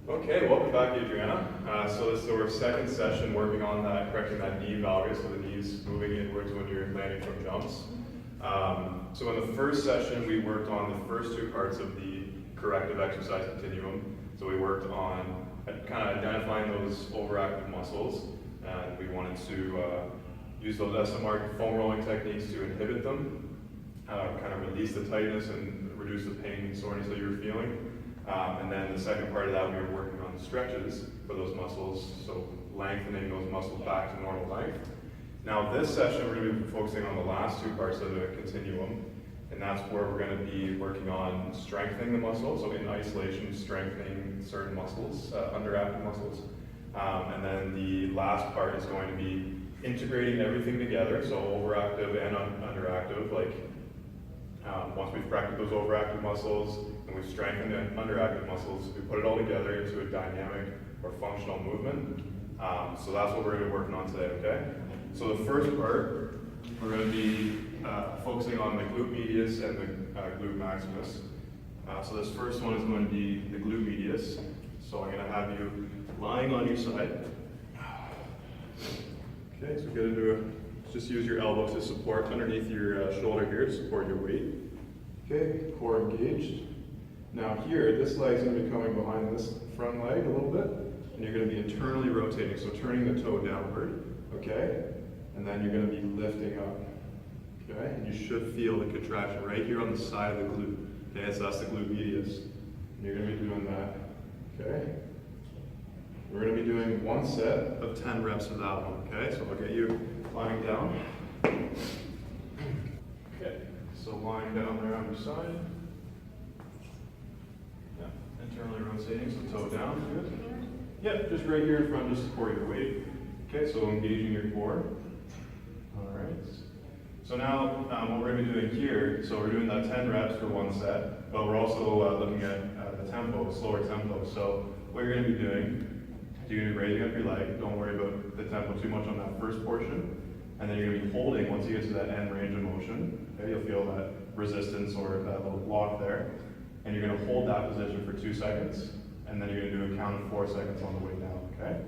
Okay, welcome back, Adriana. So this is our second session working on that, correcting that knee valgus, so the knees moving inwards when you're landing from jumps. So in the first session, we worked on the first two parts of the corrective exercise continuum. So we worked on kind of identifying those overactive muscles, and we wanted to use those SMR foam rolling techniques to inhibit them, kind of release the tightness and reduce the pain and soreness that you were feeling. And then the second part of that, we were working on stretches for those muscles, so lengthening those muscles back to normal length. Now this session, we're going to be focusing on the last two parts of the continuum, and that's where we're going to be working on strengthening the muscle, so in isolation, strengthening certain muscles, underactive muscles. And then the last part is going to be integrating everything together, so overactive and underactive, like once we've corrected those overactive muscles and we've strengthened the underactive muscles, we put it all together into a dynamic or functional movement. So that's what we're going to be working on today, okay? So the first part, we're going to be focusing on the glute medius and the glute maximus. So this first one is going to be the glute medius. So I'm going to have you lying on your side. Okay, so get into a, just use your elbow to support underneath your shoulder here to support your weight. Okay, core engaged. Now here, this leg's going to be coming behind this front leg a little bit, and you're going to be internally rotating, so turning the toe downward, okay? And then you're going to be lifting up, okay? And you should feel the contraction right here on the side of the glute, okay? So that's the glute medius. And you're going to be doing that, okay? We're going to be doing one set of 10 reps of that one, okay? So I'll get you lying down. Okay, so lying down there on your side. Yeah, internally rotating, so toe down, good. Yeah, just right here in front, just support your weight. Okay, so engaging your core. All right. So now what we're going to be doing here, so we're doing that 10 reps for one set, but we're also looking at the tempo, slower tempo. So what you're going to be doing, you're going to be raising up your leg. Don't worry about the tempo too much on that first portion. And then you're going to be holding, once you get to that end range of motion, okay, you'll feel that resistance or that little lock there. And you're going to hold that position for 2 seconds. And then you're going to do a count of 4 seconds on the way down, okay?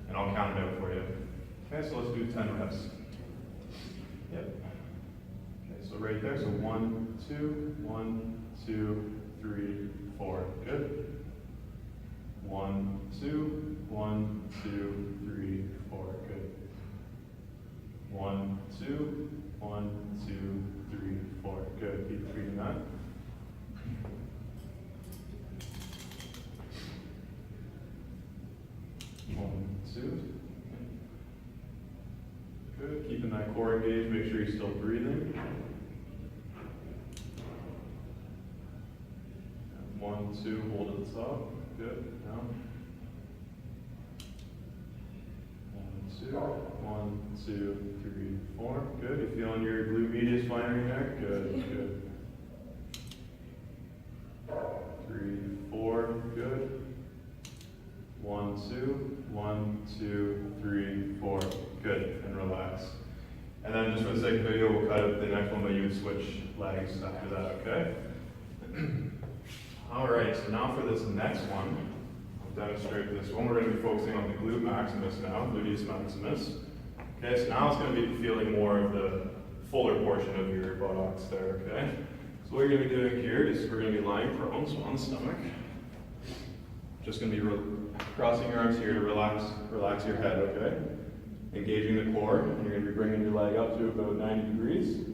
And I'll count it out for you. Okay, so let's do 10 reps. Yep. Okay, so right there, so 1, 2, 1, 2, 3, 4. Good. 1, 2, 1, 2, 3, 4. Good. 1, 2, 1, 2, 3, 4. Good. Keep repeating that. 1, 2. Good. Keeping that core engaged. Make sure you're still breathing. 1, 2. Hold at the top. Good. Down. 1, 2. 1, 2, 3, 4. Good. You feeling your glute medius firing there? Good. Good. 3, 4. Good. 1, 2. 1, 2, 3, 4. Good. And relax. And then just for the sake of video, we'll cut out the next one, but you would switch legs after that, okay? All right, so now for this next one, I'll demonstrate this one. We're going to be focusing on the glute maximus now, gluteus maximus. Okay, so now it's going to be feeling more of the fuller portion of your buttocks there, okay? So what you're going to be doing here is we're going to be lying prone, so on the stomach. Just going to be crossing your arms here to relax your head, okay? Engaging the core, and you're going to be bringing your leg up to about 90 degrees,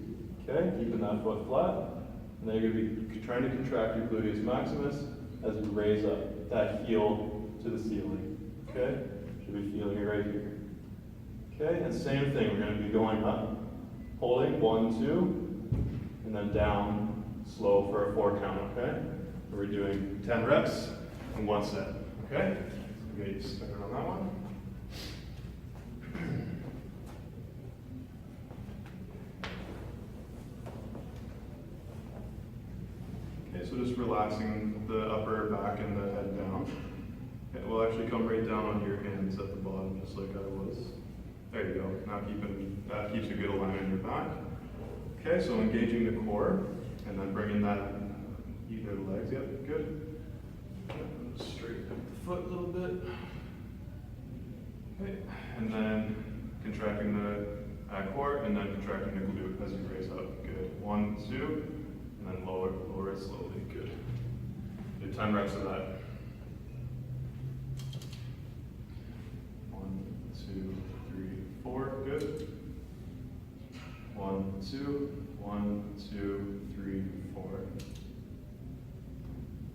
okay? Keeping that foot flat. And then you're going to be trying to contract your gluteus maximus as you raise up that heel to the ceiling, okay? Should be feeling it right here. Okay, and same thing, we're going to be going up, holding 1, 2, and then down, slow for a 4 count, okay? We're doing 10 reps in one set, okay? So get you started on that one. Okay, so just relaxing the upper back and the head down. Okay, we'll actually come right down on your hands at the bottom, just like I was. There you go. Now that keeps a good alignment in your back. Okay, so engaging the core, and then bringing that, either legs. Yep, good. straighten up the foot a little bit. Okay, and then contracting the core, and then contracting the glute as you raise up. Good. 1, 2, and then lower it slowly. Good. Do 10 reps of that. 1, 2, 3, 4. Good. 1, 2, 1, 2, 3, 4.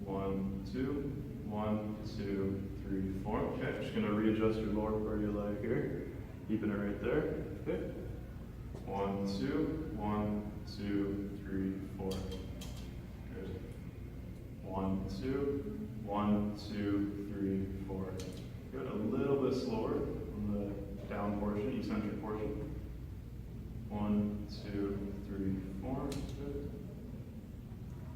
1, 2, 1, 2, 3, 4. Okay, just gonna readjust your lower part of your leg here. Keeping it right there. Okay. 1, 2, 1, 2, 3, 4. Good. 1, 2, 1, 2, 3, 4. Good. A little bit slower on the down portion, eccentric portion. 1, 2, 3, 4. Good.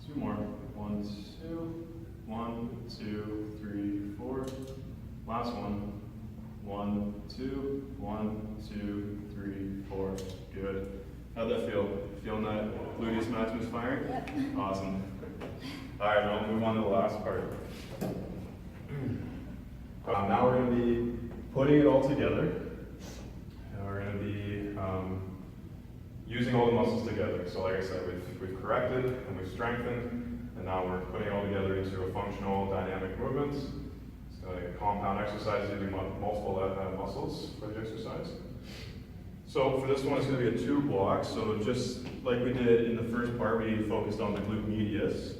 2 more. 1, 2, 1, 2, 3, 4. Last one. 1, 2, 1, 2, 3, 4. Good. How'd that feel? Feeling that gluteus maximus firing? Yep. Awesome. All right, now we'll move on to the last part. Now we're going to be putting it all together. And we're going to be using all the muscles together. So like I said, we've corrected and we've strengthened, and now we're putting it all together into a functional dynamic movement. It's a compound exercise using multiple muscles for the exercise. So for this one, it's going to be a 2 block. So just like we did in the first part, we focused on the glute medius.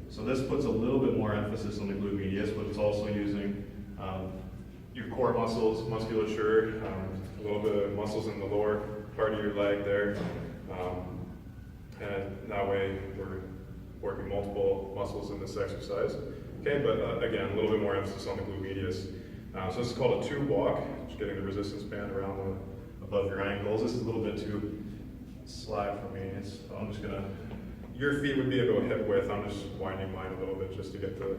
So this puts a little bit more emphasis on the glute medius, but it's also using your core muscles, musculature, a little bit of muscles in the lower part of your leg there. And that way we're working multiple muscles in this exercise. Okay, but again, a little bit more emphasis on the glute medius. So this is called a 2 block, just getting the resistance band around above your ankles. This is a little bit too slack for me. So I'm just gonna, your feet would be about hip width. I'm just winding mine a little bit just to get the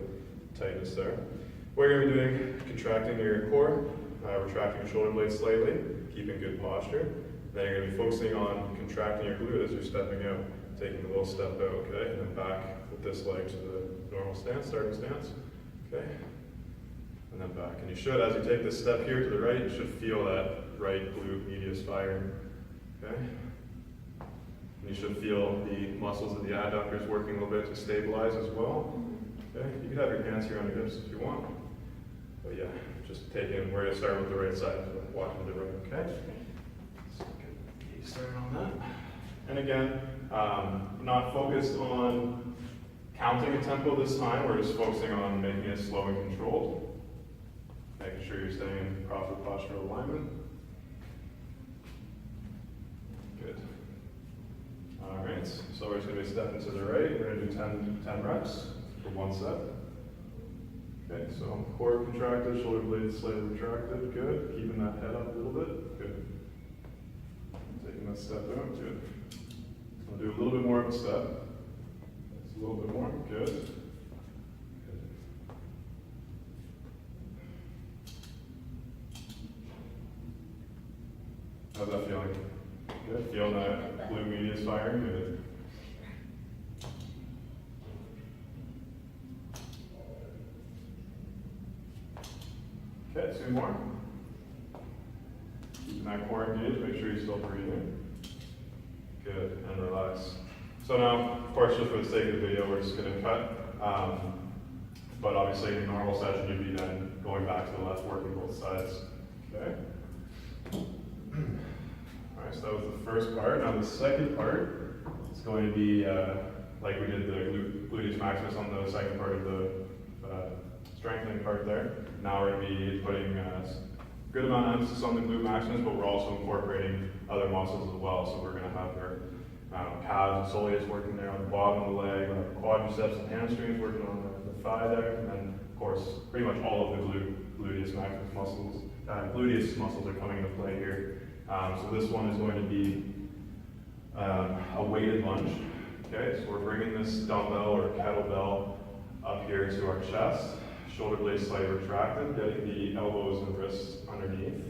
tightness there. What you're gonna be doing, contracting your core, retracting your shoulder blades slightly, keeping good posture. Then you're gonna be focusing on contracting your glute as you're stepping out, taking a little step out, okay? And then back with this leg to the normal stance, starting stance, okay? And then back. And you should, as you take this step here to the right, you should feel that right glute medius firing, okay? And you should feel the muscles of the adductors working a little bit to stabilize as well, okay? You can have your hands here on your hips if you want. But yeah, just taking, we're gonna start with the right side, walking to the right, okay? So get started on that. And again, not focused on counting a tempo this time, we're just focusing on making it slow and controlled. Making sure you're staying in proper postural alignment. Good. All right, so we're just gonna be stepping to the right. We're gonna do 10 reps for 1 set. Okay, so core contracted, shoulder blades slightly retracted, good. Keeping that head up a little bit, good. Taking that step out, good. We'll do a little bit more of a step. Just a little bit more, good. Good. How's that feeling? Good, feeling that glute medius firing, good. Okay, 2 more. Keeping that core engaged, make sure you're still breathing. Good, and relax. So now, of course, just for the sake of the video, we're just going to cut. But obviously, in a normal session, you'd be then going back to the left, working both sides. Okay? All right, so that was the first part. Now the second part is going to be, like we did the gluteus maximus on the second part of the strengthening part there. Now we're going to be putting a good amount of emphasis on the glute maximus, but we're also incorporating other muscles as well. So we're going to have our calves and soleus working there on the bottom of the leg, our quadriceps and hamstrings working on the thigh there, and then of course pretty much all of the gluteus maximus muscles. Gluteus muscles are coming into play here. So this one is going to be a weighted lunge. Okay, so we're bringing this dumbbell or kettlebell up here to our chest. Shoulder blades slightly retracted, getting the elbows and wrists underneath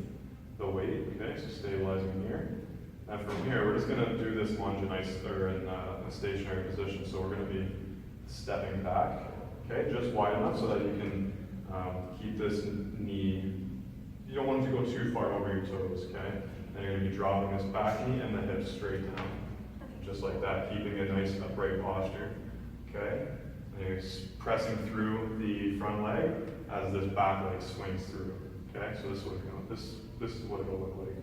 the weight. Okay, so stabilizing here. And from here, we're just going to do this lunge in a stationary position. So we're going to be stepping back, okay, just wide enough so that you can Keep this knee, you don't want it to go too far over your toes, okay? And you're gonna be dropping this back knee and the hips straight down. Just like that, keeping a nice upright posture, okay? And you're pressing through the front leg as this back leg swings through, okay? So this is what this is what it'll look like.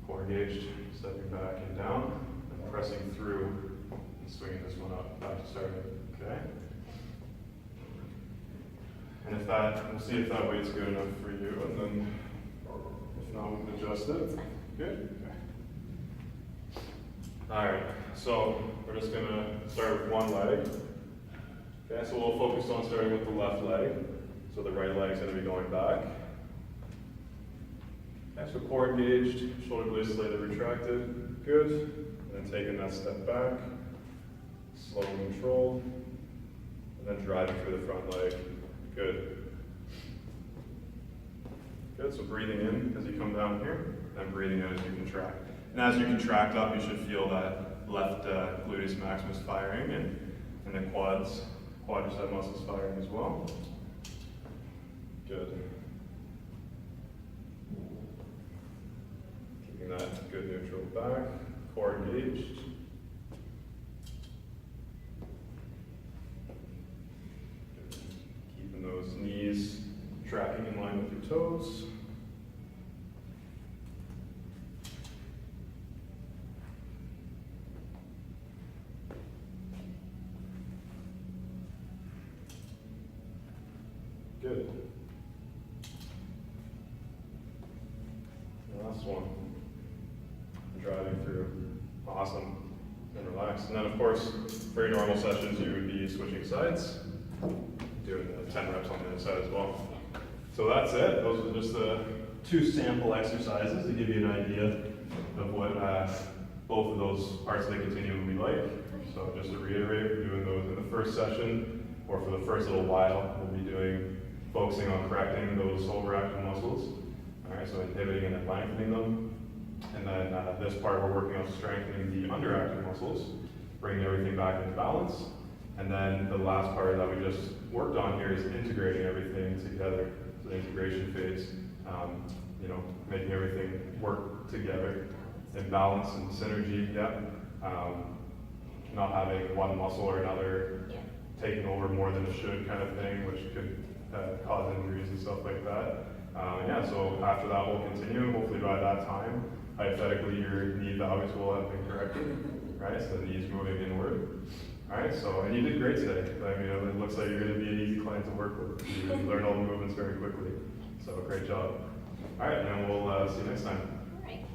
Core engaged, stepping back and down, and pressing through and swinging this one up, back to starting, okay? And if that, we'll see if that weight's good enough for you, and then if not, we can adjust it. Good? Okay. All right, so we're just gonna start with one leg. Okay, so we'll focus on starting with the left leg. So the right leg's gonna be going back. Okay, so core engaged, shoulder blades slightly retracted. Good. And then taking that step back, slow and controlled, and then driving through the front leg. Good. Good, so breathing in as you come down here, and breathing out as you contract. And as you contract up, you should feel that left gluteus maximus firing, and the quadricep muscles firing as well. Good. Keeping that good neutral back, core engaged. Those knees tracking in line with your toes. Good. Last one. Driving through. Awesome. And relax. And then of course, for your normal sessions, you would be switching sides. Doing the 10 reps on the other side as well. So that's it. Those are just the 2 sample exercises to give you an idea of what both of those parts of the continuum will be like. So just to reiterate, we're doing those in the first session, or for the first little while, we'll be focusing on correcting those overactive muscles. All right, so inhibiting and then lengthening them. And then this part, we're working on strengthening the underactive muscles, bringing everything back into balance. And then the last part that we just worked on here is integrating everything together. So the integration phase, making everything work together in balance and synergy, not having one muscle or another taking over more than it should kind of thing, which could cause injuries and stuff like that. So after that we'll continue, hopefully by that time, hypothetically your knee valgus will have been corrected, right? So the knee's moving inward. All right, so, and you did great today. I mean, it looks like you're going to be an easy client to work with. You learned all the movements very quickly. So, great job. All right, and we'll see you next time.